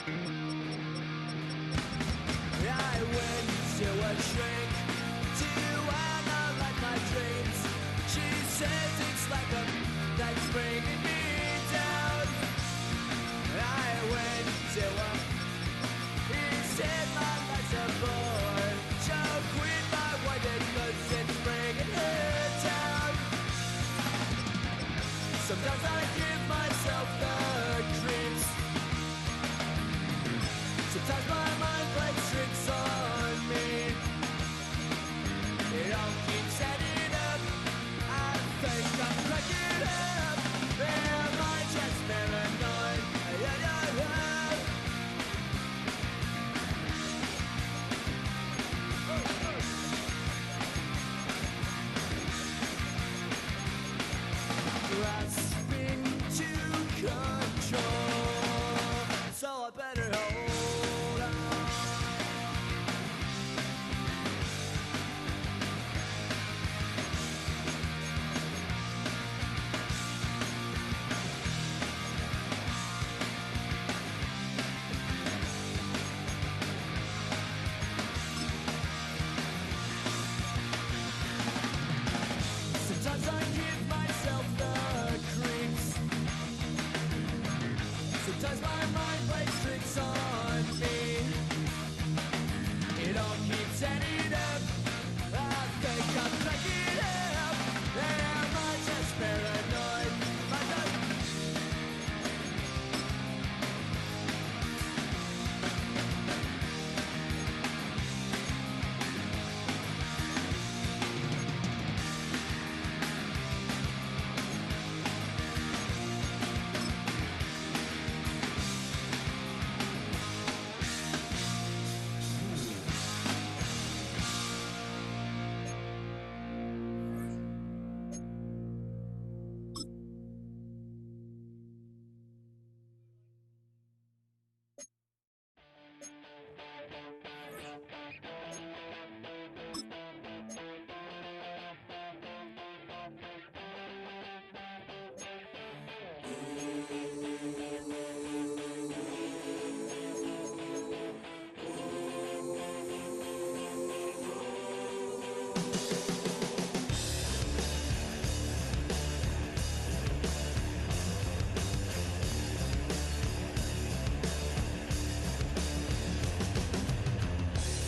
I went to a shrink to analyze my dreams. She says it's like a that's bringing me down. I went to a he said my life's a bore. So quit my wife because it's bringing her down. Sometimes I give myself the creeps. Sometimes my mind plays tricks on me. It all keeps adding up. I think I'm cracking up. Am I just paranoid? Grasping to control, so I better hold on. Sometimes I give myself the creeps. Sometimes my mind plays tricks on me. It all keeps adding up. I think I'm cracking up. Am I just paranoid? Am I just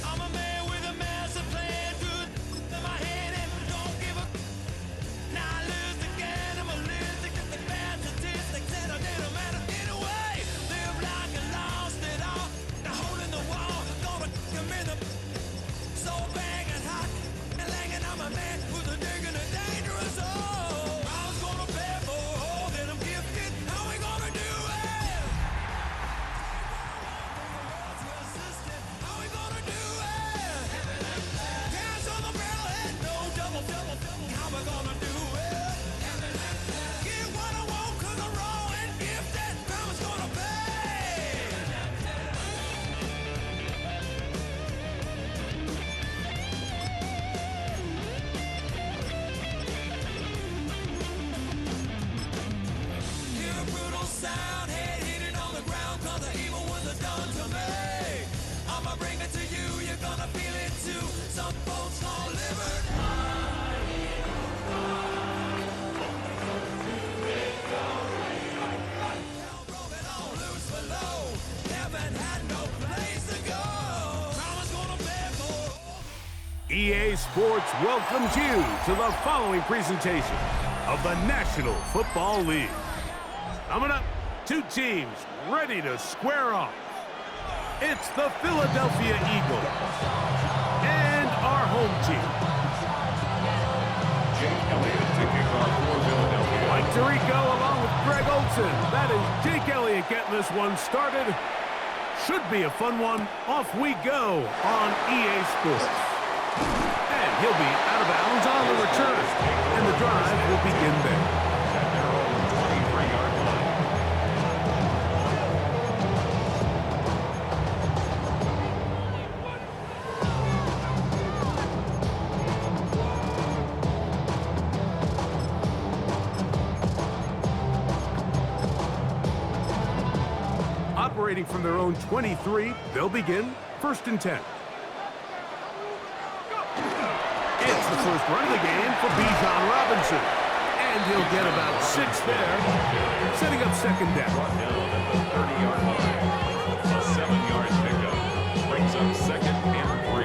I'm a man with a massive plan through my head and don't give a nihilistic, animalistic, just the bad statistics and a little matter anyway. Live like I lost it all. Now holding the wall, gonna come in the so banging hot and langing. I'm a man who's a digging a dangerous hole. I was gonna pay for all that I'm gifted. How we gonna do it? How we gonna do it? Hands on the barrel head, no double. How we gonna do it? Get what I want 'cause I'm raw and gifted. Karma's gonna pay. Hear a brutal sound, head hitting on the ground 'cause the evil ones are done to me. I'ma bring it to you, you're gonna feel it too. Some folks all livered. Hell broken on loose below. Heaven had no place to go. Karma's gonna pay for all. EA Sports welcomes you to the following presentation of the National Football League. Coming up, two teams ready to square off. It's the Philadelphia Eagles and our home team. Jake Elliott to kick off for Philadelphia. Mike Tirico along with Greg Olson. That is Jake Elliott getting this one started. Should be a fun one. Off we go on EA Sports. And he'll be out of bounds on the return. And the drive will begin there. At their own 23-yard line. operating from their own 23. They'll begin 1st and 10. It's the first run of the game for Bijan Robinson. And he'll get about 6 there, setting up 2nd down. Brought down at the 30-yard line. A 7-yard pickup brings up 2nd and 3.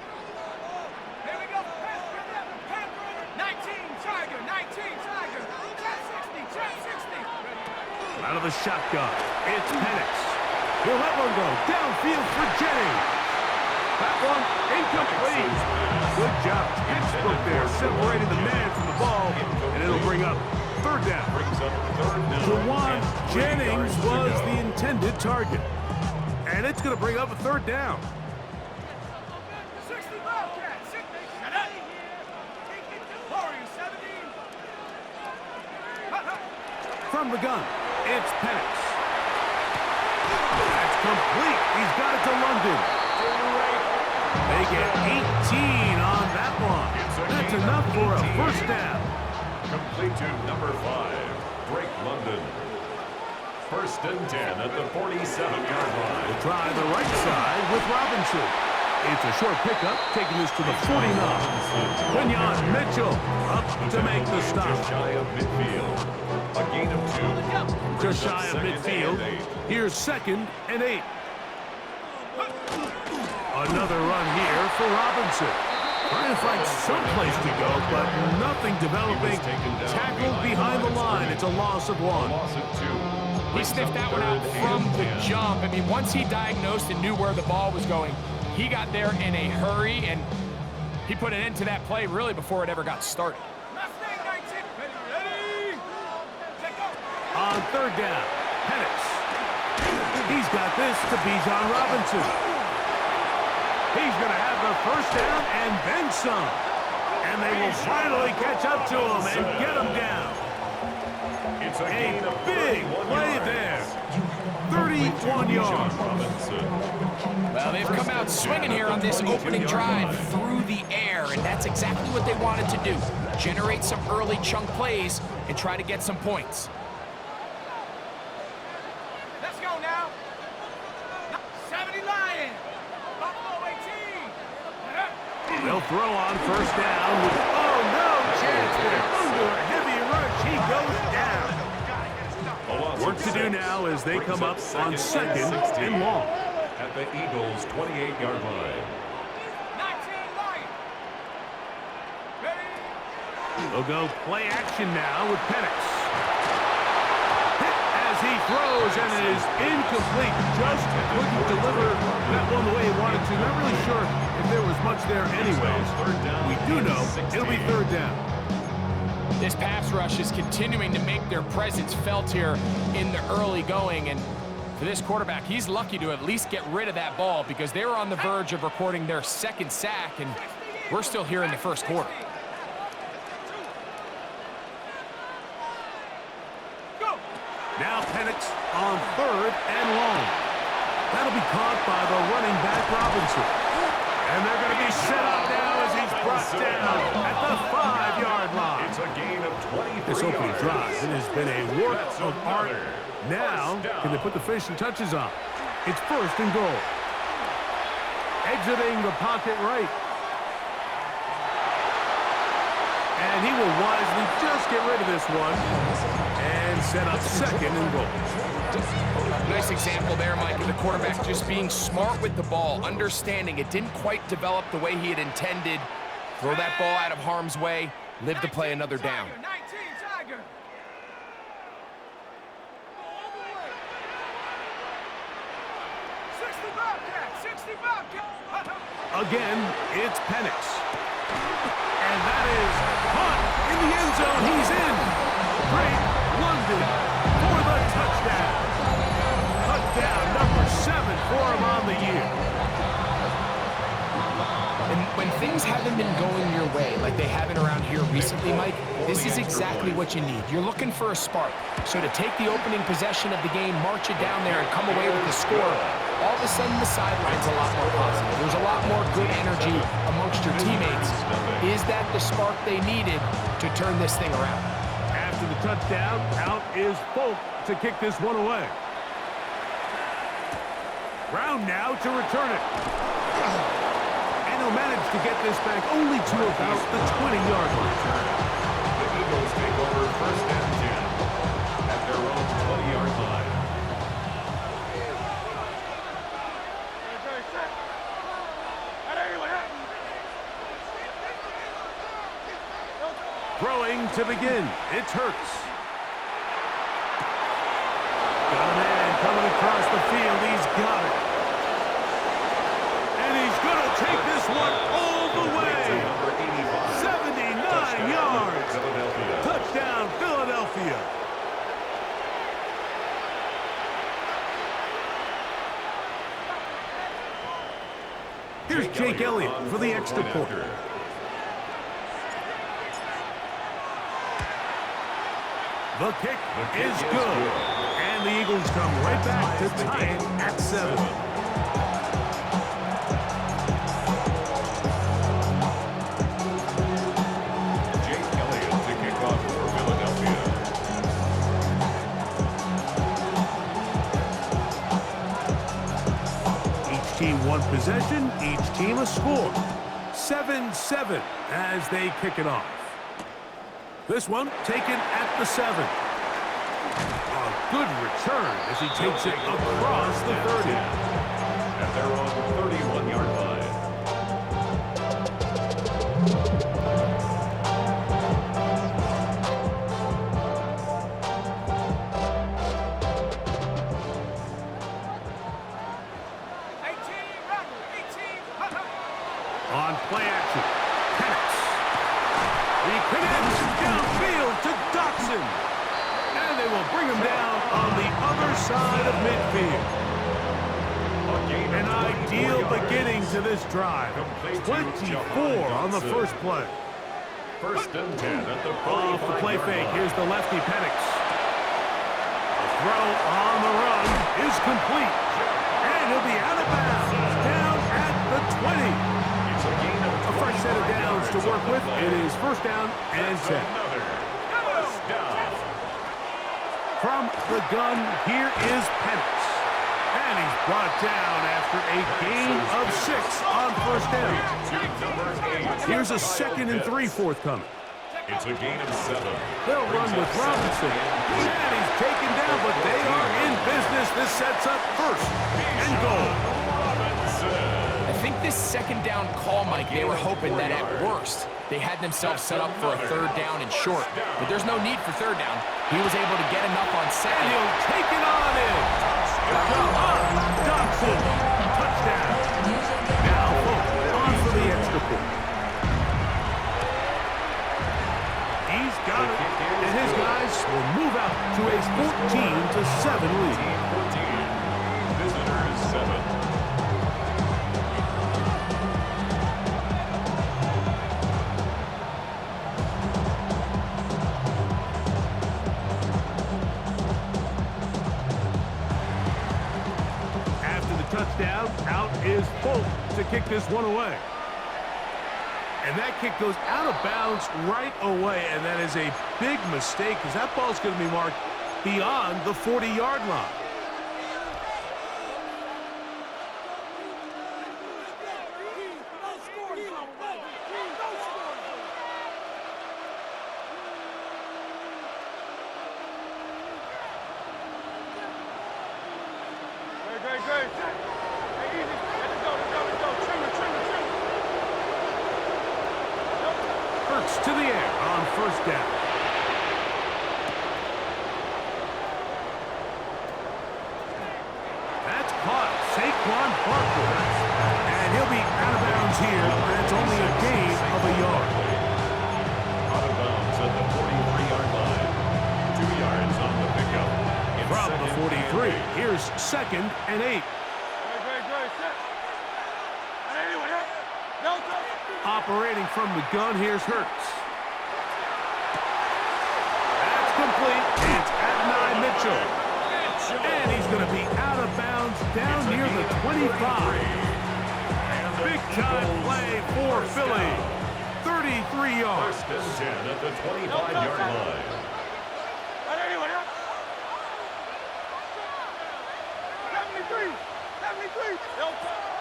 Here we go. 19 Tiger, 1060, 1060. Out of the shotgun, it's Penix. He'll let one go downfield for Jennings. That one incomplete. Good job, Pittsburgh there, separating the man from the ball, and it'll bring up 3rd down. Brings up 3rd down. Jawan and 3 Jennings yards to was go. the intended target. And it's going to bring up a 3rd down. 60 Bobcat, 60. Shut up. Warriors 17. From the gun, it's Penix. That's complete. He's got it to London. They get 18 on that one. That's enough for a 1st down. Complete to number 5, Drake London. 1st and 10 at the 47-yard line. We'll try the right side with Robinson. It's a short pickup, taking this to the 49. Quinyon Mitchell up to make the stop. Just shy of midfield. A gain of 2. Just shy of midfield. Here's 2nd and 8. Another run here for Robinson. Trying to find some place to go, but nothing developing. Tackled behind the line. It's a loss of 1. Loss of 2. He sniffed that one out from the jump. I mean, once he diagnosed and knew where the ball was going, he got there in a hurry, and he put an end to that play really before it ever got started. Mustang 19. Ready. Take go. On 3rd down, Penix. He's got this to Bijan Robinson. He's going to have the 1st down and then some. And they will finally catch up to him and get him down. It's a A gain of big 31 play yards. there. 31 yards. Robinson. Well, they've come out swinging here on this opening drive through the air, and that's exactly what they wanted to do. Generate some early chunk plays and try to get some points. Let's go now. 70 Lion. Buffalo 18. They'll throw on 1st down. Oh, no chance there. Under a heavy rush, he goes down. A loss Work of to do 6. now as they Brings come up on 2nd 16 and long. at the Eagles' 28-yard line. 19 Lion. Ready. They'll go play action now with Penix. Hit as he throws, and it is incomplete. Just couldn't deliver that one the way he wanted to. Not really sure if there was much there anyways. We do know it'll be 3rd down. This pass rush is continuing to make their presence felt here in the early going, and for this quarterback, he's lucky to at least get rid of that ball because they were on the verge of recording their 2nd sack, and we're still here in the 1st quarter. Go. Now Penix on 3rd and long. That'll be caught by the running back Robinson. And they're going to be set up now as he's brought down at the 5-yard line. It's a gain of 23 This opening yards. drive, it has been a work That's of art. another. Now, First down. can they put the finishing touches on? It's 1st and goal. Exiting the pocket right. And he will wisely just get rid of this one and set up 2nd and goal. Nice example there, Mike, of the quarterback just being smart with the ball, understanding it didn't quite develop the way he had intended. Throw that ball out of harm's way, live to play another down. 19 Tiger. Again, it's Penix. And that is caught in the end zone. He's in. Drake London for the touchdown. Touchdown number 7 for him on the year. And when things haven't been going your way, like they haven't around here recently, Mike, this is exactly what you need. You're looking for a spark. So to take the opening possession of the game, march it down there, and come away with the score, all of a sudden the sideline's a lot more positive. There's a lot more good energy amongst your teammates. Is that the spark they needed to turn this thing around? After the touchdown, out is Folk to kick this one away. Brown now to return it. And he'll manage to get this back only to about the 20-yard line. The Eagles take over 1st and 10 at their own 20-yard line. Throwing to begin. It's Hurts. Got a man coming across the field. He's got it. And he's going to take this one all the way. 79 yards. Touchdown, Philadelphia. Here's Jake Elliott for the extra point. The kick is good. And the Eagles come right back to tie it at 7. Jake Elliott to kick off for Philadelphia. Each team one possession, each team a score. 7-7 as they kick it off. This one taken at the 7. A good return as he takes it across the 30. At their own 31-yard line. On play action, Penix. He connects downfield to Dotson. And they will bring him down on the other side of midfield. An ideal beginning to this drive. 24 on the first play. 1st and 10 at the Off the play 45-yard fake, line. here's the lefty Penix. The throw on the run is complete. And he'll be out of bounds, down at the 20. It's a gain of A fresh set of downs to work with. It is 1st down and 10. Another 1st down. From the gun, here is Penix. And he's brought down after a gain of 6 on 1st down. To number 8. Here's a 2nd and 3 forthcoming. It's a gain of 7. They'll run with Robinson. And he's taken down, but they are in business. This sets up 1st and goal. Robinson. I think this 2nd down call, Mike, they were hoping that at worst they had themselves set up for a 3rd down and short. But there's no need for 3rd down. He was able to get enough on And 2nd. he'll take it on in. Dotson. Touchdown. Now on for the extra point. He's got it. And his guys will move out to a 14-7 lead. 14. Visitors 7. Touchdown, out is Folk to kick this one away. And that kick goes out of bounds right away, and that is a big mistake because that ball's going to be marked beyond the 40-yard line. Hurts to the air on 1st down. That's caught. Saquon Barkley. And he'll be out of bounds here, and it's only a gain of a yard. Out of bounds at the 43-yard line. 2 yards on the pickup. From the 43, here's 2nd and 8. Great, set. Delta. from the gun. Here's Hurts. That's complete. It's Adonai Mitchell. And he's going to be out of bounds down near the 25. Big-time play for Philly. 33 yards. First and 10 at the 25-yard line.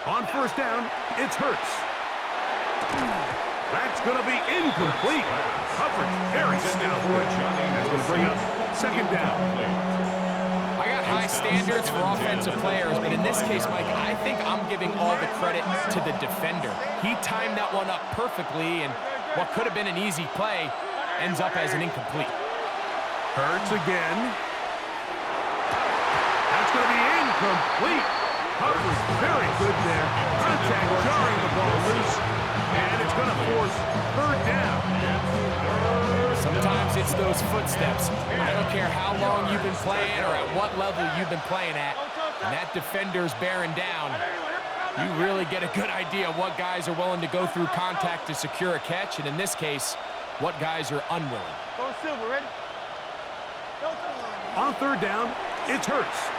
On first down, it's Hurts. That's going to be incomplete. Coverage very stout. That's going to bring up second down. I got high standards for offensive players, but in this case, Mike, I think I'm giving all the credit to the defender. He timed that one up perfectly, and what could have been an easy play ends up as an incomplete. Hurts again. That's going to be incomplete. Coverage very good there. Contact jarring the ball loose, and it's going to force third down. Sometimes it's those footsteps. I don't care how long you've been playing or at what level you've been playing at, and that defender's bearing down. You really get a good idea of what guys are willing to go through contact to secure a catch, and in this case, what guys are unwilling. On third down, it's Hurts.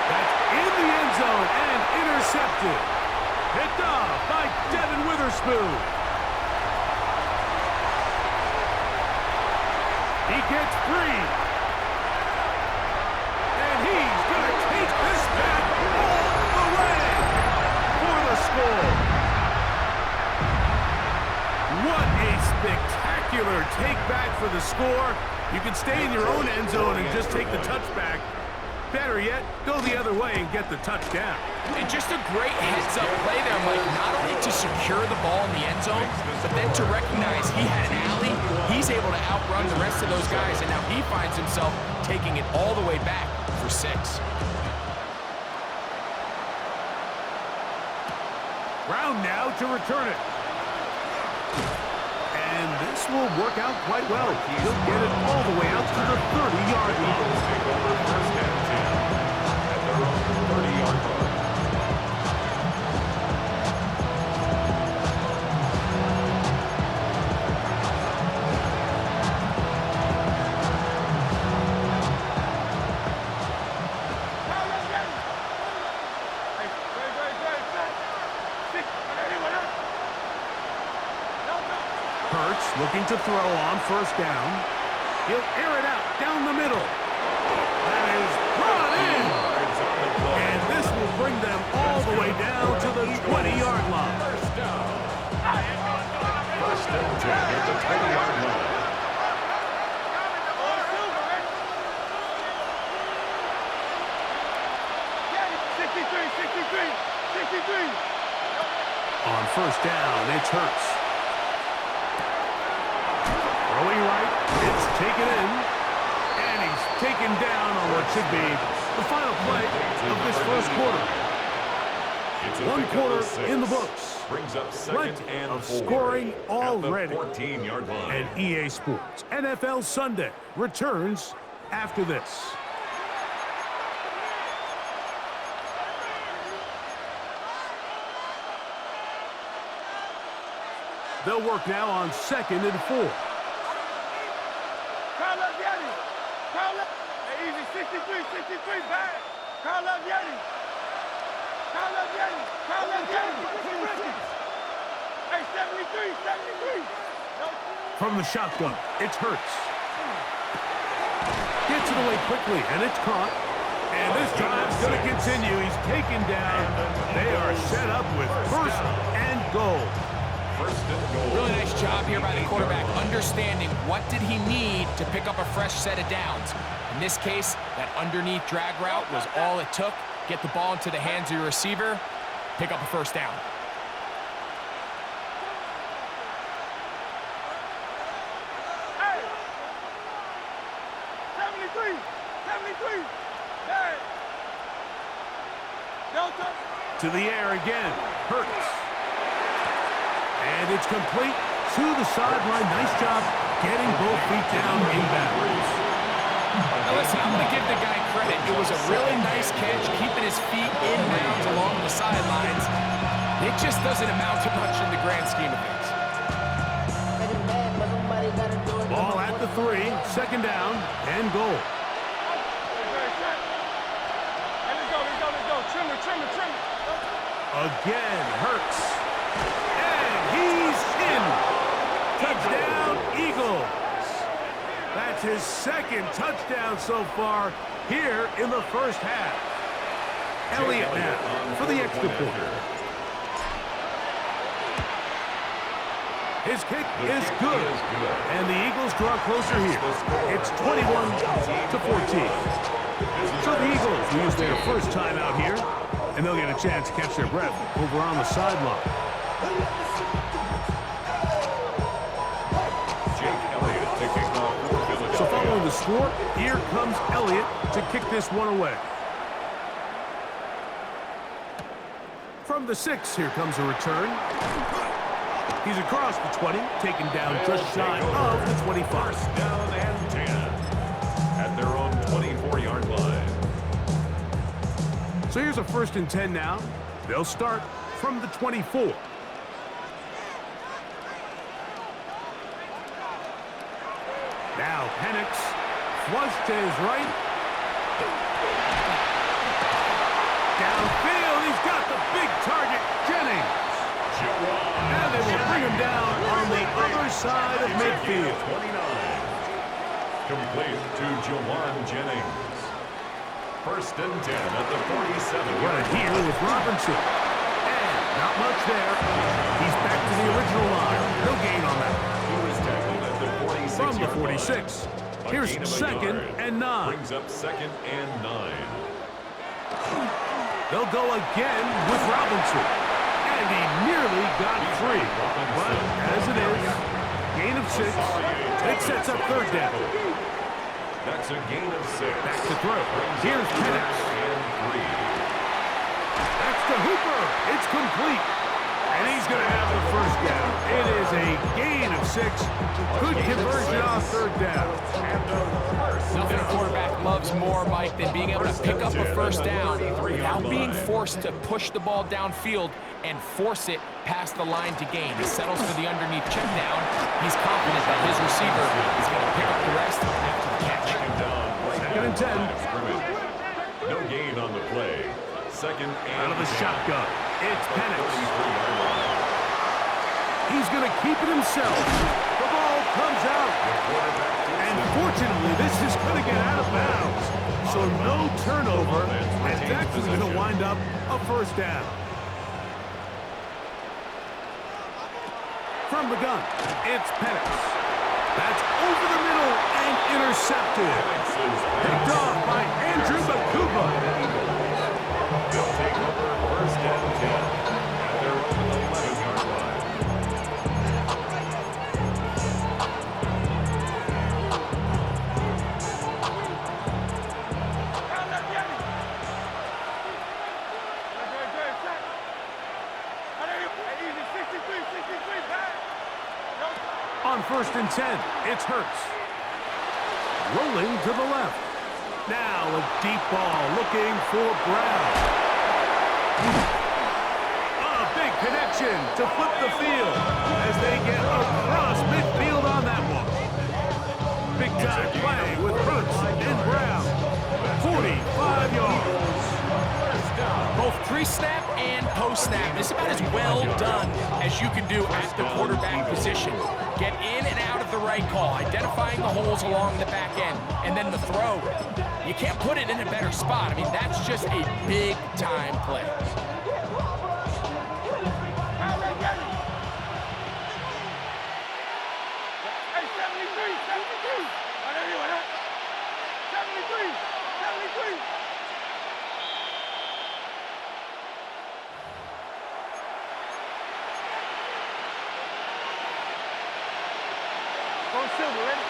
That's in the end zone and intercepted. Picked off by Devin Witherspoon. He gets free. And he's going to take this back all the way for the score. What a spectacular take back for the score. You can stay in your own end zone and just take the touchback. Better yet, go the other way and get the touchdown. And just a great heads-up play there, Mike. Not only to secure the ball in the end zone, but then to recognize he had an alley. He's able to outrun the rest of those guys, and now he finds himself taking it all the way back for 6. Brown now to return it. And this will work out quite well. He'll get it all the way out to the 30-yard line. Take over first and 10 at their own 30-yard line. Hurts looking to throw on first down. He'll air it out down the middle. That is brought in. And this will bring them all the way down to the 20-yard line. First and 10 at the 20-yard line. On first down, it's Hurts. Throwing right, it's taken in, and he's taken down on what should be the final play of this first quarter. It's a 1 pick quarter of 6. in the books. Brings up second Plenty and of 4 scoring already. at the 14-yard line. And EA Sports NFL Sunday returns after this. They'll work now on 2nd and 4. Carl Yeti. Hey, easy, 63, back. Carl Yeti. Hey, 73. From the shotgun, it's Hurts. Gets it away quickly, and it's caught. And this drive's going to continue. He's taken down. They are set up with first and goal. First and goal. Really nice job here by the quarterback, understanding what did he need to pick up a fresh set of downs. In this case, that underneath drag route was all it took. Get the ball into the hands of your receiver, pick up a first down. Hey, 73. Hey. Delta. To the air again. Hurts. And it's complete to the sideline. Nice job getting both feet down in bounds. Now listen, I'm going to give the guy credit. It was a really nice catch, keeping his feet in bounds along the sidelines. It just doesn't amount to much in the grand scheme of things. Ball at the 3, second down, and goal. Hey, let's go. Trim it. Again, Hurts. And he's in. Touchdown, Eagles. That's his second touchdown so far here in the first half. Elliott now for the extra point. His kick is good, and the Eagles draw closer here. It's 21-14. So the Eagles will use their first time out here, and they'll get a chance to catch their breath over on the sideline. So following the score, here comes Elliott to kick this one away. From the 6, here comes a return. He's across the 20, taken down just shy of the 25. First down and 10 at their own 24-yard line. So here's a 1st and 10 now. They'll start from the 24. Now Penix, flush to his right. Downfield, he's got the big target, Jennings. And they will bring him down on the other side of midfield. 29. Complete to Jawan Jennings. First and 10 at the 47. Right here with Robinson. And not much there. He's back to the original line. No gain on that. He was tackled at the 46. From the 46. Here's 2nd and 9. Brings up 2nd and 9. They'll go again with Robinson. And he nearly got free. But as it is, gain of 6. It sets up 3rd down. That's a gain of 6. Back to throw. Here's Penix. And 3. That's to Hooper. It's complete. And he's going to have the 1st down. It is a gain of 6. Good conversion on 3rd down. Nothing a quarterback loves more, Mike, than being able to pick up a 1st down without being forced to push the ball downfield and force it past the line to gain. He settles for the underneath check down. He's confident that his receiver is going to pick up the rest after the catch. 2nd and 10. No gain on the play. 2nd and Out of the 10. shotgun. It's Penix. 33-yard line. He's going to keep it himself. The ball comes out. And fortunately, this is going to get out of bounds. So no turnover. And that's going to wind up a 1st down. From the gun, it's Penix. That's over the middle and intercepted. Picked off by Andrew Bakuba. They'll take over 1st and 10 at their own 11-yard line. On 1st and 10, it's Hurts. Rolling to the left. Now a deep ball looking for Brown. A big connection to flip the field as they get across midfield on that one. Big time play with Hurts and Brown. 45 yards. Both pre-snap and post-snap. It's about as well done as you can do at the quarterback position. Get in and out of the right call, identifying the holes along the back end, and then the throw. You can't put it in a better spot. I mean, that's just a big-time play. Hey, 73. 73. Go Silver, ready?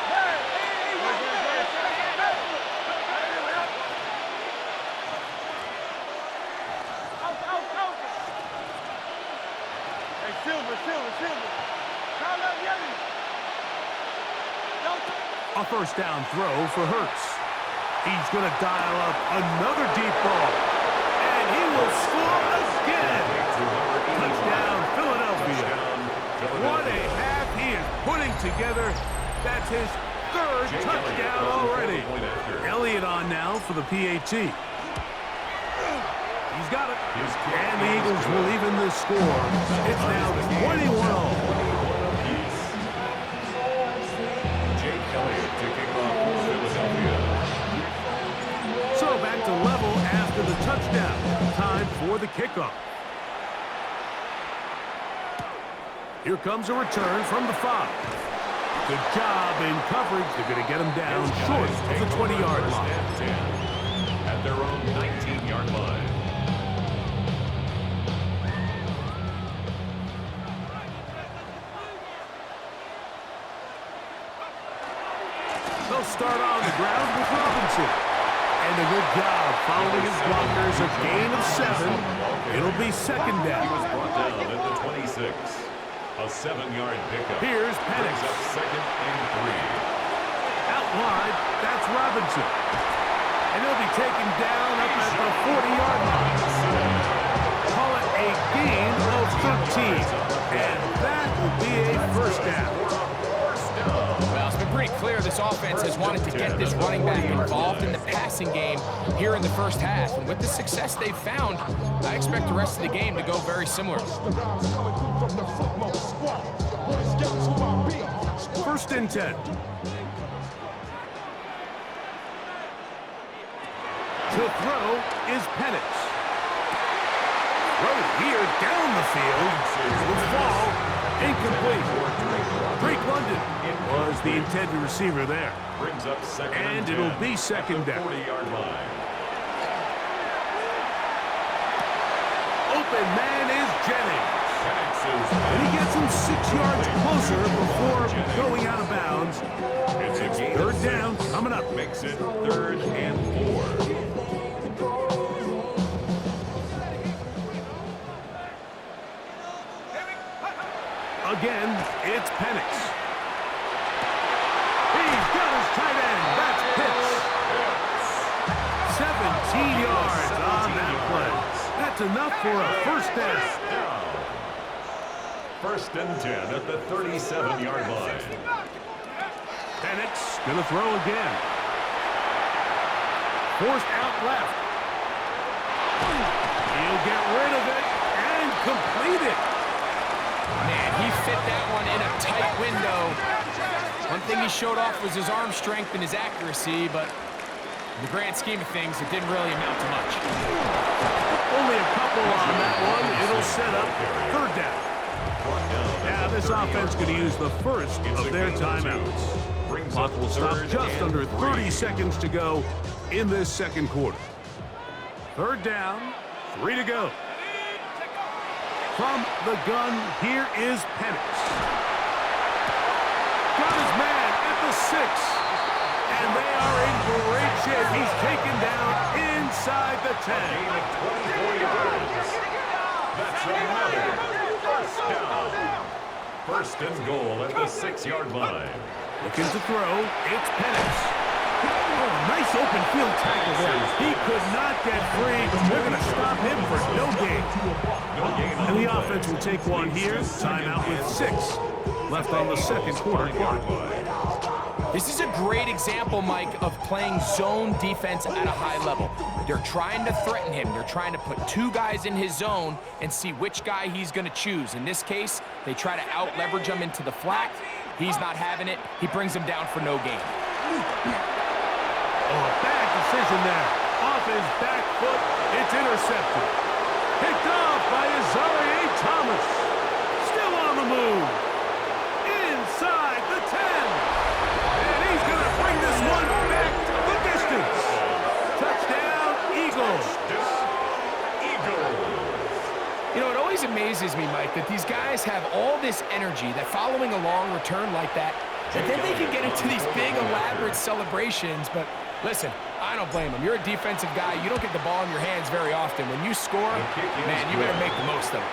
Hey, Silver. Call up Yeti. A 1st down throw for Hurts. He's going to dial up another deep ball. And he will will score again. Touchdown, Philadelphia. What a half he is putting together. That's his third touchdown already. Elliott on now for the PAT. He's got it. And the Eagles will even this score. It's now 21-all. Jake Elliott to kick off for Philadelphia. So back to level after the touchdown. Time for the kickoff. Here comes a return from the 5. Good job in coverage. They're going to get him down short of the 20-yard line. At their own 19-yard line. They'll start on the ground with Robinson. And a good job following his blockers. A gain of 7. It'll be second down. He was brought down at the 26. A 7-yard pickup. Here's Penix. Up second and 3. Out wide, that's Robinson. And he'll be taken down up at the 40-yard line. Call it a gain of 13. And that will be a first down. Well, it's been pretty clear this offense has wanted to get this running back involved in the passing game here in the first half. And with the success they've found, I expect the rest of the game to go very similar. First and 10. To throw is Penix. Throw here down the field. Will fall. Incomplete. Drake London was the intended receiver there. Brings up second And it'll be second down. 40-yard line. Open man is Jennings. Penix And he gets him 6 yards closer before going out of bounds. It's a gain Third of down 6. coming up. Makes it 3rd and 4. Again, it's Penix. He's got his tight end. That's Pitts. 17 yards on that play. That's enough for a first down. First and 10 at the 37-yard line. Penix gonna throw again. Forced out left. He'll get rid of it and complete it. Man, he fit that one in a tight window. One thing he showed off was his arm strength and his accuracy, but in the grand scheme of things, it didn't really amount to much. Only a couple on that one. It'll set up third down. Now this offense going to use the first of their timeouts. Clock will stop just under 30 seconds to go in this second quarter. Third down, 3 to go. From the gun, here is Penix. Got his man at the 6. And they are in great shape. He's taken down inside the 10. Gain of 24 yards. That's another first down. First and goal at the 6-yard line. Looking to throw, it's Penix. Oh, nice open field tackle there. He could not get free. They're going to stop him for no gain. And the offense will take one here. Timeout with 6 left on the second quarter clock. This is a great example, Mike, of playing zone defense at a high level. They're trying to threaten him. They're trying to put 2 guys in his zone and see which guy he's going to choose. In this case, they try to out-leverage him into the flat. He's not having it. He brings him down for no gain. Oh, a bad decision there. Off his back foot, it's intercepted. Picked off by Azareye'h Thomas. Still on the move. Inside the 10. And he's going to bring this one back the distance. Touchdown, Eagles. You know, it always amazes me, Mike, that these guys have all this energy, that following a long return like that then they can get into these big, elaborate celebrations. But listen, I don't blame them. You're a defensive guy. You don't get the ball in your hands very often. When you score, man, you better make the most of it.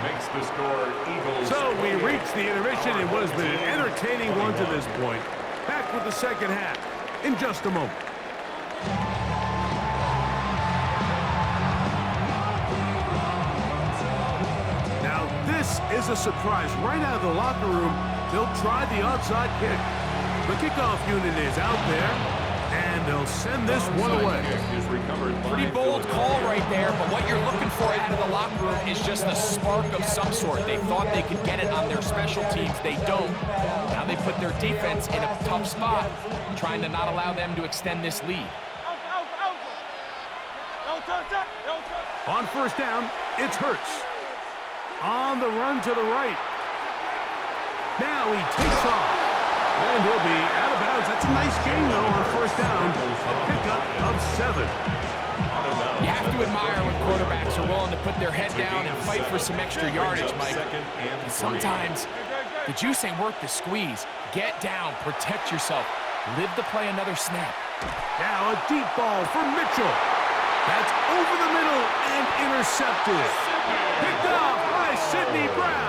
Makes the score Eagles. So we reach the intermission in what has been an entertaining one to this point. Back with the second half in just a moment. is a surprise. Right out of the locker room, they'll try the onside kick. The kickoff unit is out there, and they'll send this one away. Pretty bold call right there, but what you're looking for out of the locker room is just a spark of some sort. They thought they could get it on their special teams. They don't. Now they put their defense in a tough spot, trying to not allow them to extend this lead. Don't touch that. Don't touch. On first down, it's Hurts. On the run to the right. Now he takes off. And he'll be out of bounds. That's a nice gain, though, on first down. A pickup of 7. You have to admire when quarterbacks are willing to put their head down and fight for some extra yardage, Mike. And sometimes the juice ain't worth the squeeze. Get down, protect yourself, live to play another snap. Now a deep ball for Mitchell. That's over the middle and intercepted. Picked off by Sidney Brown.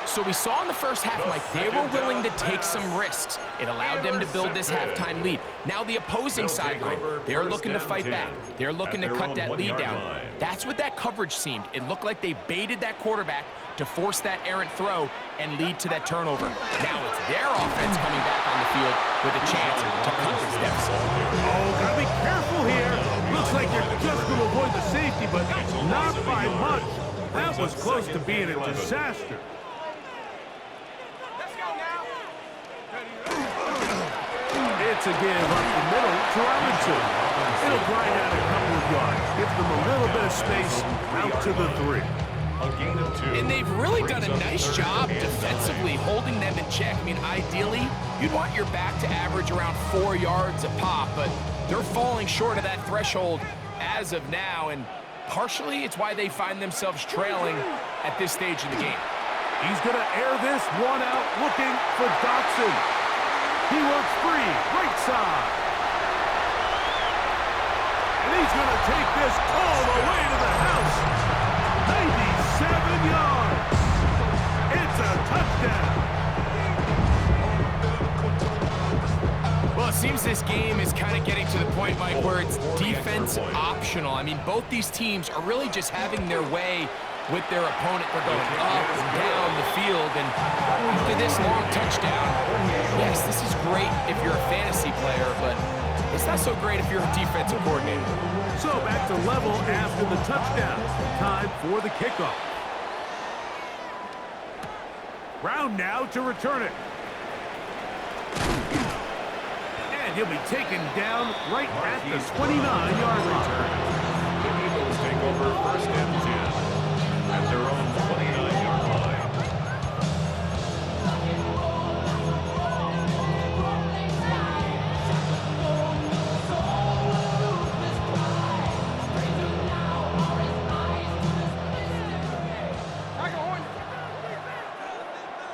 So we saw in the first half, Mike, they were willing to take some risks. It allowed them to build this halftime lead. Now the opposing sideline, they're looking to fight back. They're looking to cut that lead down. That's what that coverage seemed. It looked like they baited that quarterback to force that errant throw and lead to that turnover. Now it's their offense coming back on the field with a chance to cut this deficit. Oh, gotta be careful here. Looks like you're just going to avoid the safety, but not by much. That was close to being a disaster. It's a give up the middle to Robinson. It'll grind out a couple of yards. Give them a little bit of space out to the 3. And they've really done a nice job defensively holding them in check. I mean, ideally, you'd want your back to average around 4 yards a pop, but they're falling short of that threshold as of now, and partially it's why they find themselves trailing at this stage of the game. He's going to air this one out, looking for Dotson. He works free, right side. And he's going to take this all the way to the house. 97 yards. It's a touchdown. Well, it seems this game is kind of getting to the point, Mike, where it's defense optional. I mean, both these teams are really just having their way with their opponent. They're going up and down the field, and after this long touchdown, yes, this is great if you're a fantasy player, but it's not so great if you're a defensive coordinator. So back to level after the touchdown. Time for the kickoff. Brown now to return it. And he'll be taken down right at the 29-yard line. The Eagles take over first and 10 at their own 29-yard line.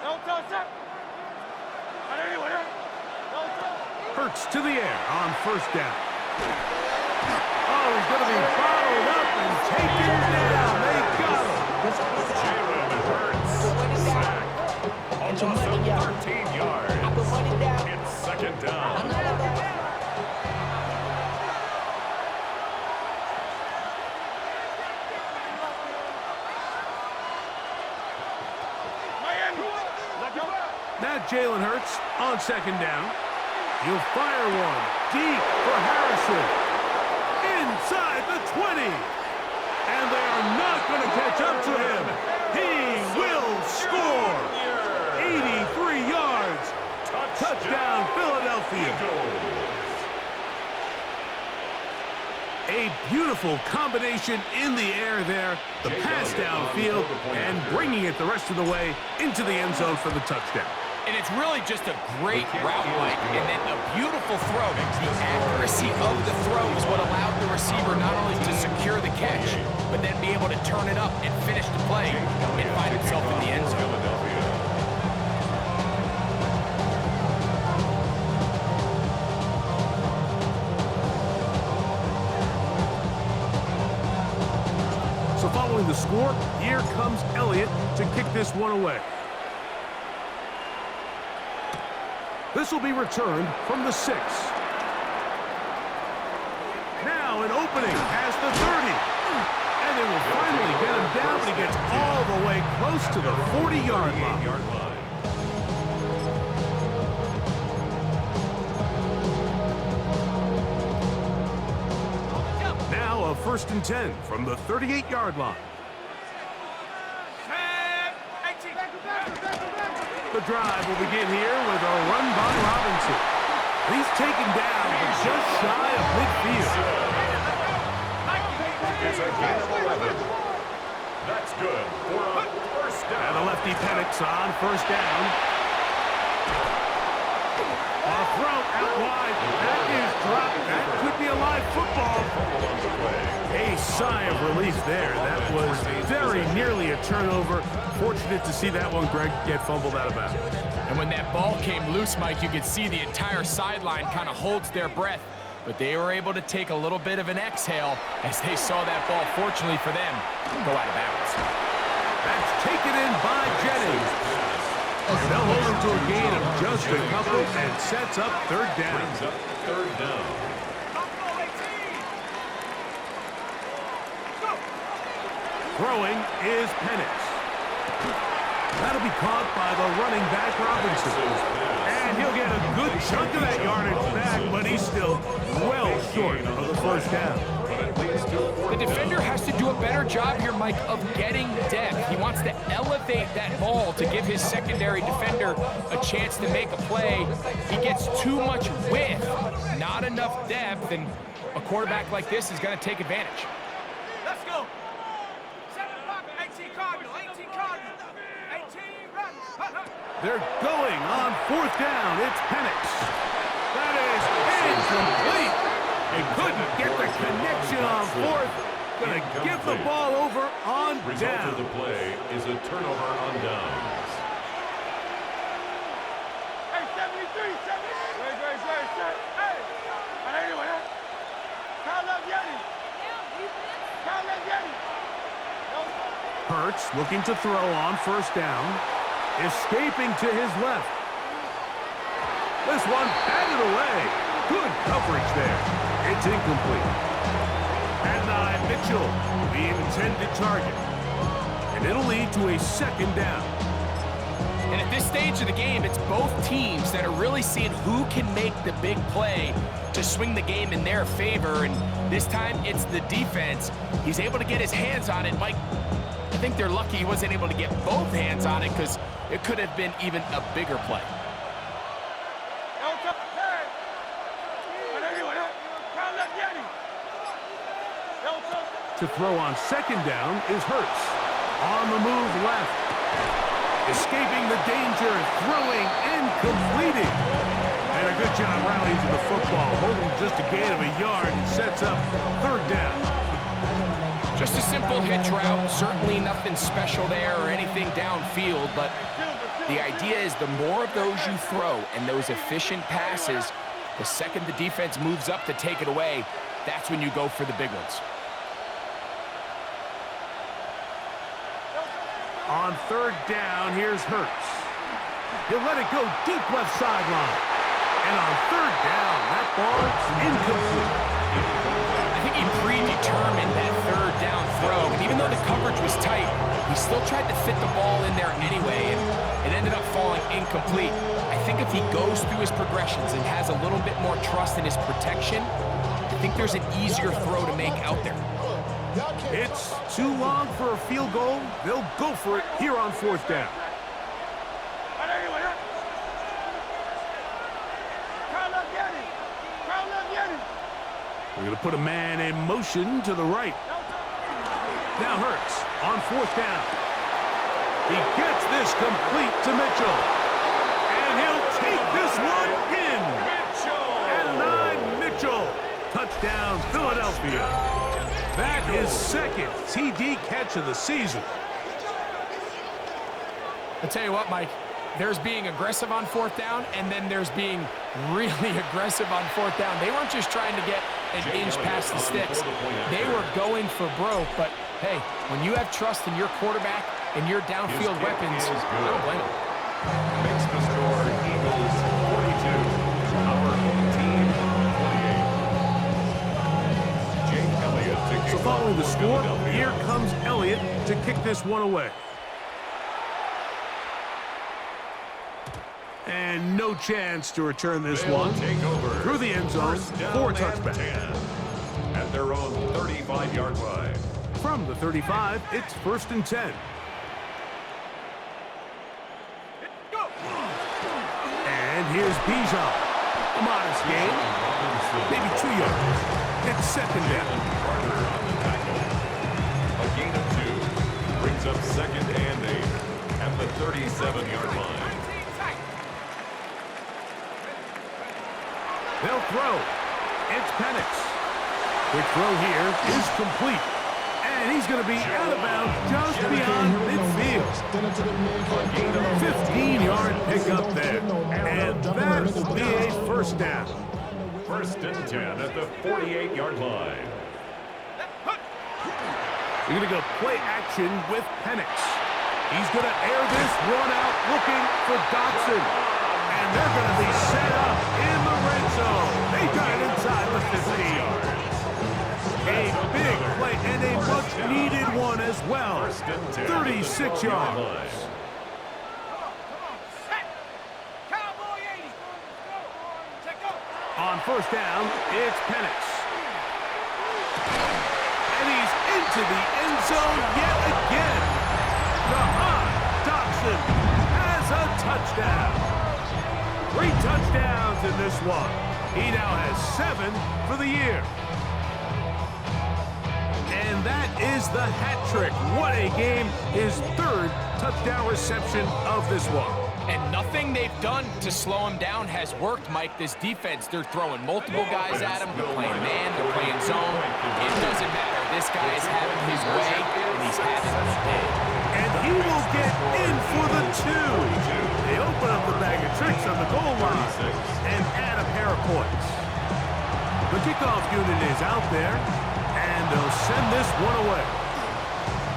Don't touch that. Not anywhere. Don't touch. Hurts to the air on first down. Oh, he's going to be followed up and taken down. They got him. Jalen Hurts sacked. Almost 13 yards. It's second down. Miami. Let go. Now Jalen Hurts on second down. He'll fire one deep for Harrison. Inside the 20. And they are not going to catch up to him. He will score. 83 yards. Touchdown, Philadelphia. A beautiful combination in the air there. The pass downfield and bringing it the rest of the way into the end zone for the touchdown. And it's really just a great route, Mike, and then a beautiful throw. The accuracy of the throw is what allowed the receiver not only to secure the catch, but then be able to turn it up and finish the play and find himself in the end zone. So following the score, here comes Elliott to kick this one away. This will be returned from the 6. Now an opening past the 30. And they will finally get him down, but he gets all the way close to the 40-yard line. Now a 1st and 10 from the 38-yard line. The drive will begin here with a run by Robinson. He's taken down, but just shy of midfield. It's a gain of 11. That's good for a 1st down. And the lefty Penix on 1st down. A throw out wide. That is dropped. That could be a live football. A sigh of relief there. That was very nearly a turnover. Fortunate to see that one, Greg, get fumbled out of bounds. And when that ball came loose, Mike, you could see the entire sideline kind of holds their breath. But they were able to take a little bit of an exhale as they saw that ball, fortunately for them, go out of bounds. That's taken in by Jennings. They'll hold him to a gain of just a couple and sets up 3rd down. Brings up 3rd down. Throwing is Penix. That'll be caught by the running back Robinson. And he'll get a good chunk of that yardage back, but he's still well short of the 1st down. The defender has to do a better job here, Mike, of getting depth. He wants to elevate that ball to give his secondary defender a chance to make a play. He gets too much width, not enough depth, and a quarterback like this is going to take advantage. Let's go. 7 pocket, 18 Cardinal, 18 Cardinal, 18 run. They're going on 4th down. It's Penix. That is incomplete. They couldn't get the connection on 4th. Going to give the ball over on Result down. of the play is a turnover on downs. Hey, 73, 73. Wait, set. Hey. Anyway, Kyle Yeti. Kyle Yeti. Hurts looking to throw on 1st down. Escaping to his left. This one batted away. Good coverage there. It's incomplete. And Mitchell, the intended target. And it'll lead to a 2nd down. And at this stage of the game, it's both teams that are really seeing who can make the big play to swing the game in their favor. And this time, it's the defense. He's able to get his hands on it. Mike, I think they're lucky he wasn't able to get both hands on it because it could have been even a bigger play. To throw on 2nd down is Hurts. On the move left. Escaping the danger, throwing and completing. And a good job rallying to the football, holding just a gain of a yard and sets up 3rd down. Just a simple hitch route, certainly nothing special there or anything downfield, but the idea is the more of those you throw and those efficient passes, the second the defense moves up to take it away, that's when you go for the big ones. On 3rd down, here's Hurts. He'll let it go deep left sideline. And on 3rd down, that ball's incomplete. I think he predetermined that 3rd down throw, and even though the coverage was tight, he still tried to fit the ball in there anyway, and it ended up falling incomplete. I think if he goes through his progressions and has a little bit more trust in his protection, I think there's an easier throw to make out there. It's too long for a field goal. They'll go for it here on 4th down. We're going to put a man in motion to the right. Now Hurts on 4th down. He gets this complete to Mitchell. And he'll take this one in. And 9 Mitchell. Touchdown, Philadelphia. That is 2nd TD catch of the season. I'll tell you what, Mike, there's being aggressive on 4th down, and then there's being really aggressive on 4th down. They weren't just trying to get an inch past the sticks. They were going for broke, but hey, when you have trust in your quarterback and your downfield weapons, I don't blame them. Makes the score Eagles 42. Our home team 28. Jake Elliott to kick So following the the score. Here comes Elliott to kick this one away. And no chance to return this one. Take over. Through the end zone for a touchback. 10 at their own 35-yard line. From the 35, it's 1st and 10. And here's Bijan. A modest gain. Maybe 2 yards. It's 2nd down. Carter on the tackle. A gain of 2. Brings up 2nd and 8 at the 37-yard line. They'll throw. It's Penix. Quick throw here is complete. And he's going to be out of bounds just beyond midfield. 15-yard pickup there. And that will be a 1st down. 1st and 10 at the 48-yard line. You're going to go play action with Penix. He's going to air this one out looking for Dotson. And they're going to be set up in the red zone. They got it inside the 50 yards. A big play and a much-needed one as well. 36 yards. On 1st down, it's Penix. And he's into the end zone yet again. Jahan Dotson has a touchdown. 3 touchdowns in this one. He now has 7 for the year. And that is the hat trick. What a game. His 3rd touchdown reception of this one. And nothing they've done to slow him down has worked, Mike. This defense, they're throwing multiple guys at him. They're playing man, they're playing zone. It doesn't matter. This guy is having his way, and he's having his day. And he will get in for the 2. They open up the bag of tricks on the goal line and add a pair of points. The kickoff unit is out there, and they'll send this one away.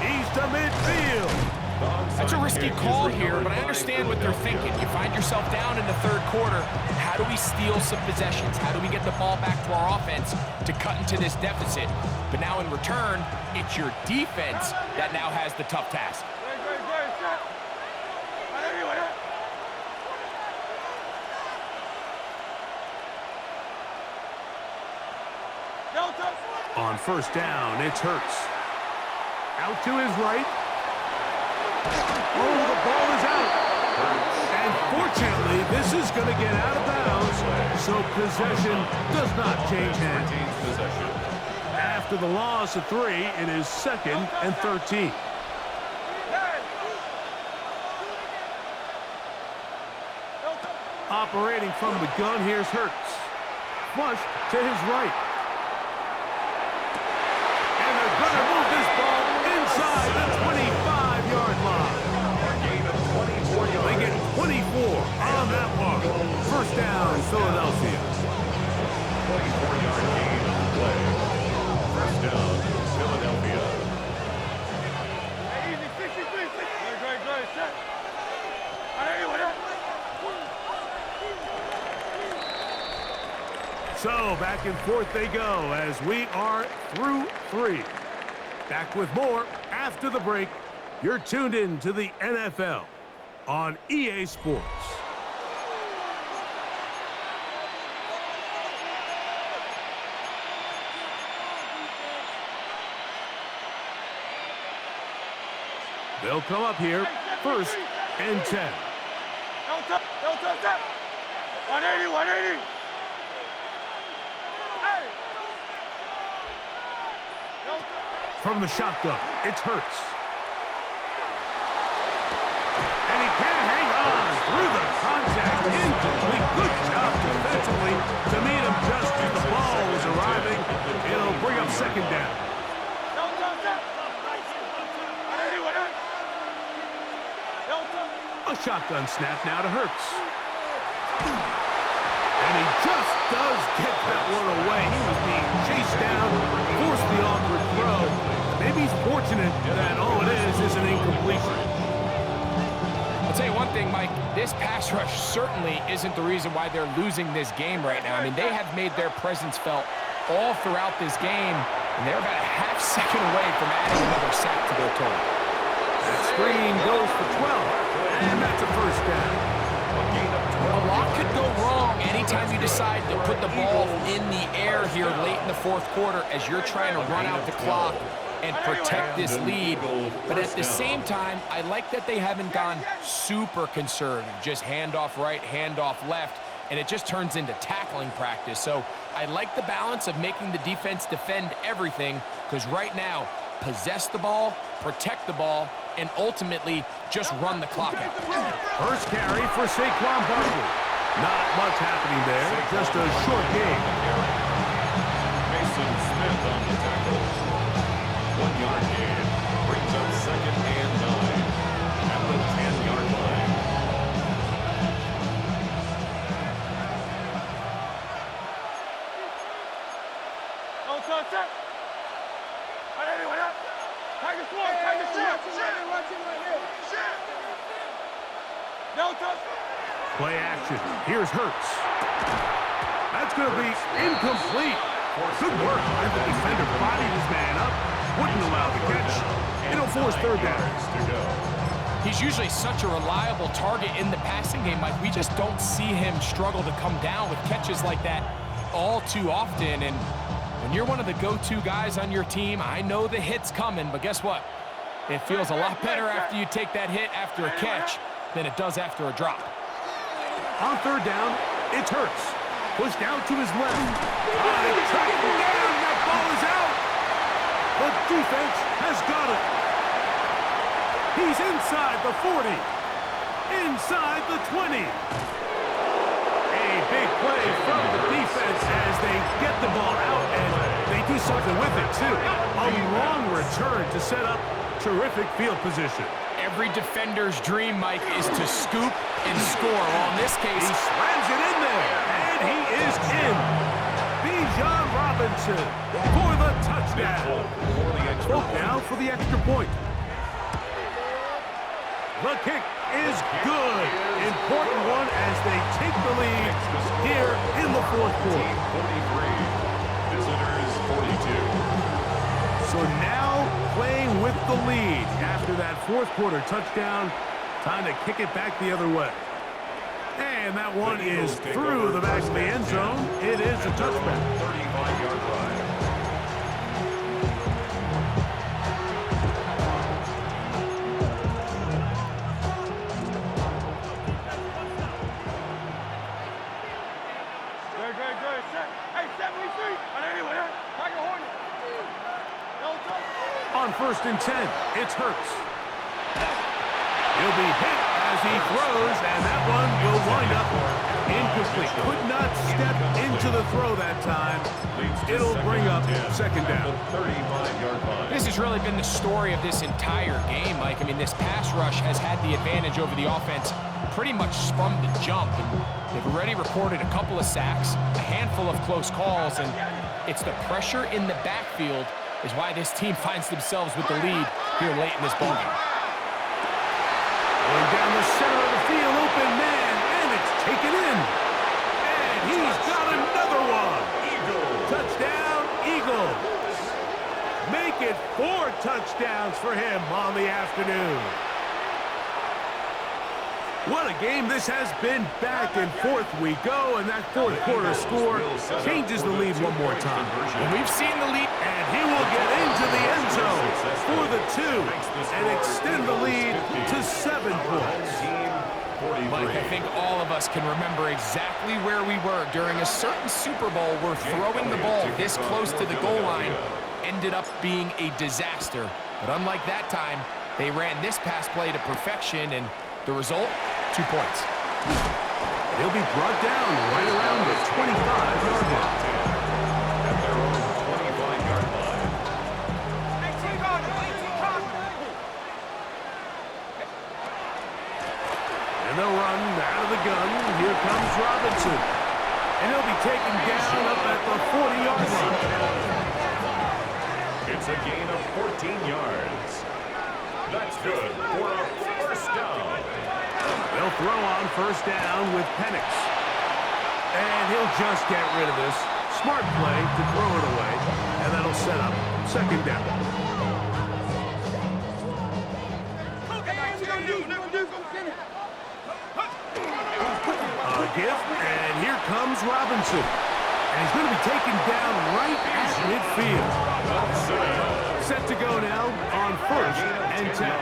He's to midfield. That's a risky call here, but I understand what they're thinking. You find yourself down in the 3rd quarter. How do we steal some possessions? How do we get the ball back to our offense to cut into this deficit? But now in return, it's your defense that now has the tough task. On 1st down, it's Hurts. Out to his right. Oh, the ball is out. And fortunately, this is going to get out of bounds, so possession does not change hands. After the loss of 3, it is 2nd and 13. Operating from the gun, here's Hurts. Flush to his right. And they're going to move this ball inside the 25-yard line. They get 24 on that mark. 1st down, Philadelphia. 24-yard gain on the play. 1st down, Philadelphia. Easy, 63, 60. Great, set. So back and forth they go as we are through 3. Back with more after the break. You're tuned in to the NFL on EA Sports. They'll come up here, 1st and 10. Don't touch that. 180. From the shotgun, it's Hurts. And he can't hang on through the contact. Incomplete. Good job defensively to meet him just as the ball was arriving. It'll bring up 2nd down. A shotgun snap now to Hurts. And he just does get that one away. He was being chased down, forced the awkward throw. Maybe he's fortunate that all it is an incompletion. I'll tell you one thing, Mike. This pass rush certainly isn't the reason why they're losing this game right now. I mean, they have made their presence felt all throughout this game. And they're about a half second away from adding another sack to their total. That screen goes for 12, and that's a first down. A lot could go wrong anytime you decide to put the ball in the air here late in the fourth quarter as you're trying to run out the clock and protect this lead. But at the same time, I like that they haven't gone super conservative, just handoff right, handoff left, and it just turns into tackling practice. So I like the balance of making the defense defend everything, because right now, possess the ball, protect the ball, and ultimately just run the clock out. First carry for Saquon Barkley. Not much happening there, just a short game. Mason Smith on the tackle. 1 yard gain. Brings up 2nd and 9 at the 10-yard line. Oh, touch it. Anyway, take a swing, take a swing. No touch. Play action. Here's Hurts. That's going to be incomplete. Good work. And the defender bodied his man up. Wouldn't allow the catch. It'll force third down. He's usually such a reliable target in the passing game, Mike. We just don't see him struggle to come down with catches like that all too often. And when you're one of the go-to guys on your team, I know the hit's coming, but guess what? It feels a lot better after you take that hit after a catch than it does after a drop. On third down, it's Hurts. Pushed out to his left. They track him down. That ball is out. The defense has got it. He's inside the 40. Inside the 20. A big play from the defense as they get the ball out, and they do something with it, too. A long return to set up terrific field position. Every defender's dream, Mike, is to scoop and score. Well, in this case, He slams it in there, and he is in. Bijan Robinson for the touchdown. Broke down for the extra point. The kick is good. Important one as they take the lead here in the fourth quarter. 43. Visitors 42. So now playing with the lead after that fourth quarter touchdown. Time to kick it back the other way. And that one is through the back of the end zone. It is a touchback. 35-yard line. Good. Hey, 73. Anyway, take a hornet. No touch. On 1st and 10, it's Hurts. He'll be hit as he throws, and that one will wind up incomplete. Could not step into the throw that time. It'll bring up second down. 35-yard line. this has really been the story of this entire game, Mike. I mean, this pass rush has had the advantage over the offense pretty much from the jump. And they've already recorded a couple of sacks, a handful of close calls, and it's the pressure in the backfield is why this team finds themselves with the lead here late in this ballgame. Going down the center of the field, open man, and it's taken in. And he's got another one. Touchdown, Eagles. Make it 4 touchdowns for him on the afternoon. What a game this has been. Back and forth we go, and that fourth quarter score changes the lead one more time. And we've seen the lead. And he will get into the end zone for the 2 and extend the lead to 7 points. Mike, I think all of us can remember exactly where we were during a certain Super Bowl where throwing the ball this close to the goal line ended up being a disaster. But unlike that time, they ran this pass play to perfection, and the result, 2 points. He'll be brought down right around the 25-yard line. At their own 25-yard line. 18 Cardinals. And they'll run out of the gun. Here comes Robinson. And he'll be taken down up at the 40-yard line. It's a gain of 14 yards. That's good for a first down. They'll throw on first down with Penix. And he'll just get rid of this. smart play to throw it away, and that'll set up second down. A give, and here comes Robinson. And he's going to be taken down right at midfield. Set to go now on 1st and 10.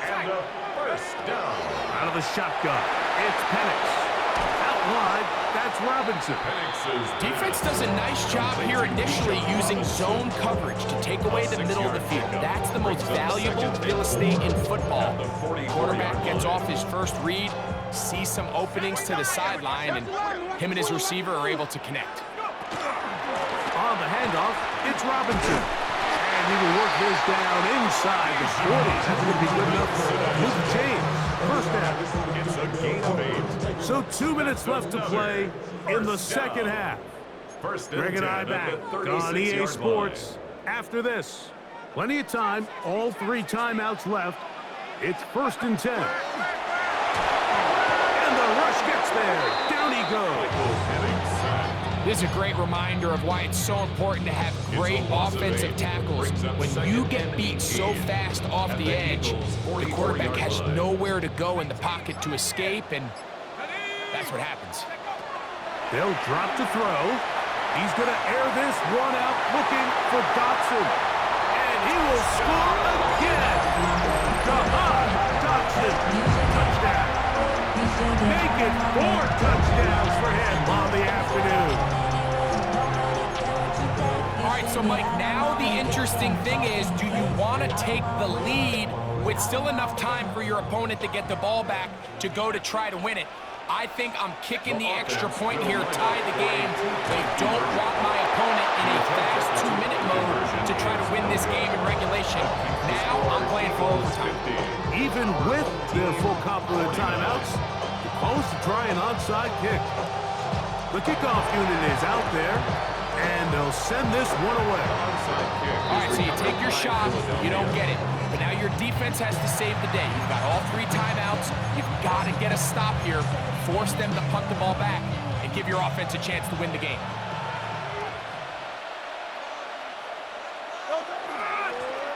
And a first down. Out of the shotgun, it's Penix. Out wide, that's Robinson. Defense does a nice job here initially using zone coverage to take away the middle of the field. That's the most valuable real estate in football. Quarterback gets off his first read, sees some openings to the sideline, and him and his receiver are able to connect. On the handoff, it's Robinson. And he will work this down inside the 40. That's going to be good enough with the change. First down. It's a gain of 8. So 2 minutes left to play in the second half. First and Greg and 10 I at back the on 36 EA yard Sports after this. Plenty of time, all 3 timeouts left. It's 1st and 10. And the rush gets there. Down he goes. This is a great reminder of why it's so important to have great offensive tackles. When you get beat so fast off the edge, the quarterback has nowhere to go in the pocket to escape, and that's what happens. They'll drop to throw. He's going to air this one out looking for Dotson. And he will score again. Jahan Dotson. Touchdown. Make it 4 touchdowns for him on the afternoon. All right, so Mike, now the interesting thing is, do you want to take the lead with still enough time for your opponent to get the ball back to go to try to win it? I think I'm kicking the extra point here, tie the game. They don't want my opponent in a fast 2-minute mode to try to win this game in regulation. Now I'm playing for overtime. Even with their full complement of timeouts, the calls to try an onside kick. The kickoff unit is out there, and they'll send this one away. All right, so you take your shot, you don't get it. But now your defense has to save the day. You've got all 3 timeouts. You've got to get a stop here, force them to punt the ball back, and give your offense a chance to win the game.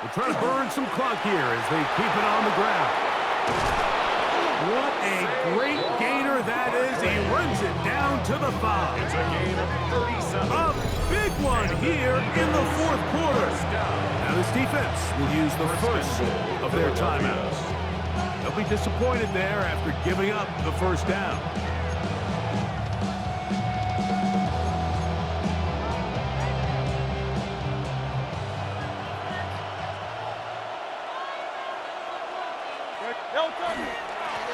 They're trying to burn some clock here as they keep it on the ground. What a great gainer that is. He runs it down to the 5. It's a gain of 37. A big one here in the 4th quarter. Now this defense will use the first of their timeouts. They'll be disappointed there after giving up the first down.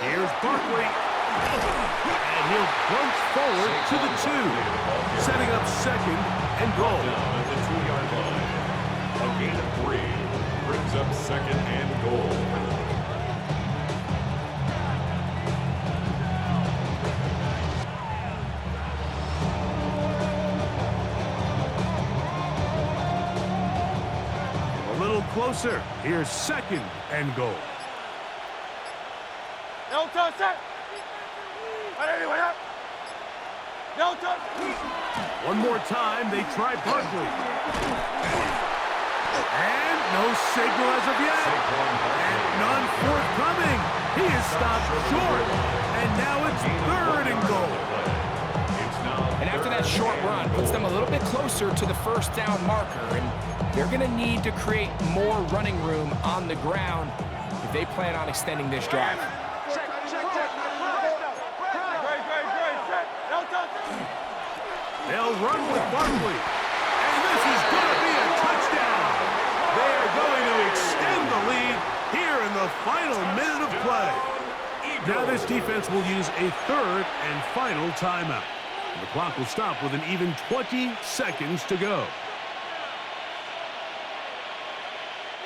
Here's Barkley. And he'll plunge forward to the 2. Setting up second and goal. Down at the 2-yard line. A gain of 3 brings up second and goal. A little closer. Here's second and goal. One more time, they try Barkley. And no signal as of yet. And none forthcoming. He is stopped short. And now it's 3rd and goal. And after that short run, puts them a little bit closer to the first down marker. And they're going to need to create more running room on the ground if they plan on extending this drive. They'll run with Barkley. And this is going to be a touchdown. They are going to extend the lead here in the final minute of play. Now this defense will use a 3rd and final timeout. The clock will stop with an even 20 seconds to go.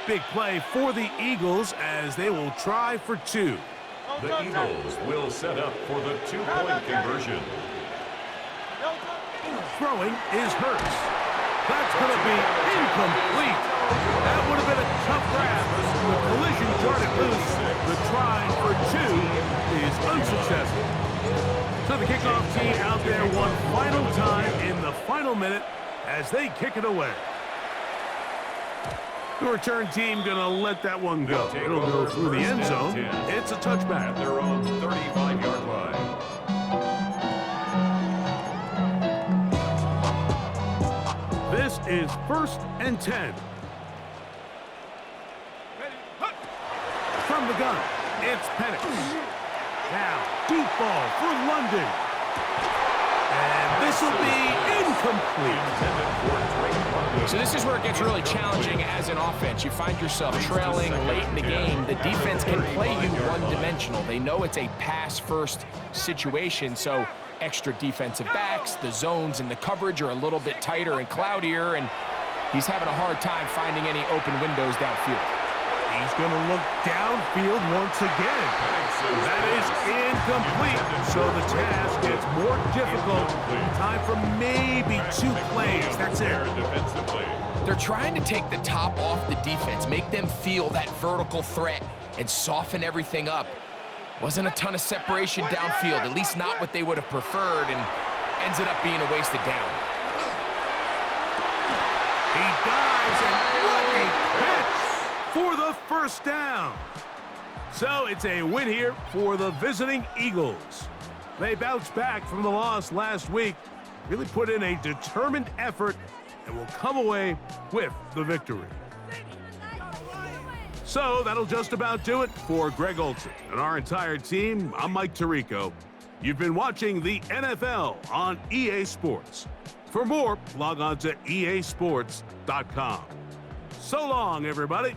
Big play for the Eagles as they will try for 2. The Eagles will set up for the 2-point conversion. Throwing is Hurts. That's going to be incomplete. That would have been a tough grab. The collision jarred it loose. The try for 2 is unsuccessful. So So the kickoff team out there one final time in the final minute as they kick it away. The return team going to let that one go. It'll go through the end zone. It's a touchback. At their own 35-yard line. This is 1st and 10. From the gun, it's Penix. Now, deep ball for London. And this will be incomplete. So this is where it gets really challenging as an offense. You find yourself trailing late in the game. The defense can play you one-dimensional. They know it's a pass-first situation, so extra defensive backs, the zones and the coverage are a little bit tighter and cloudier, and he's having a hard time finding any open windows downfield. He's going to look downfield once again. That is incomplete. So the task gets more difficult. Time for maybe 2 plays. That's it. They're trying to take the top off the defense, make them feel that vertical threat, and soften everything up. Wasn't a ton of separation downfield, at least not what they would have preferred, and ends it up being a wasted down. He dives, and what a catch for the first down. So it's a win here for the visiting Eagles. They bounced back from the loss last week, really put in a determined effort, and will come away with the victory. So that'll just about do it for Greg Olsen and our entire team. I'm Mike Tirico. You've been watching the NFL on EA Sports. For more, log on to easports.com. So long, everybody.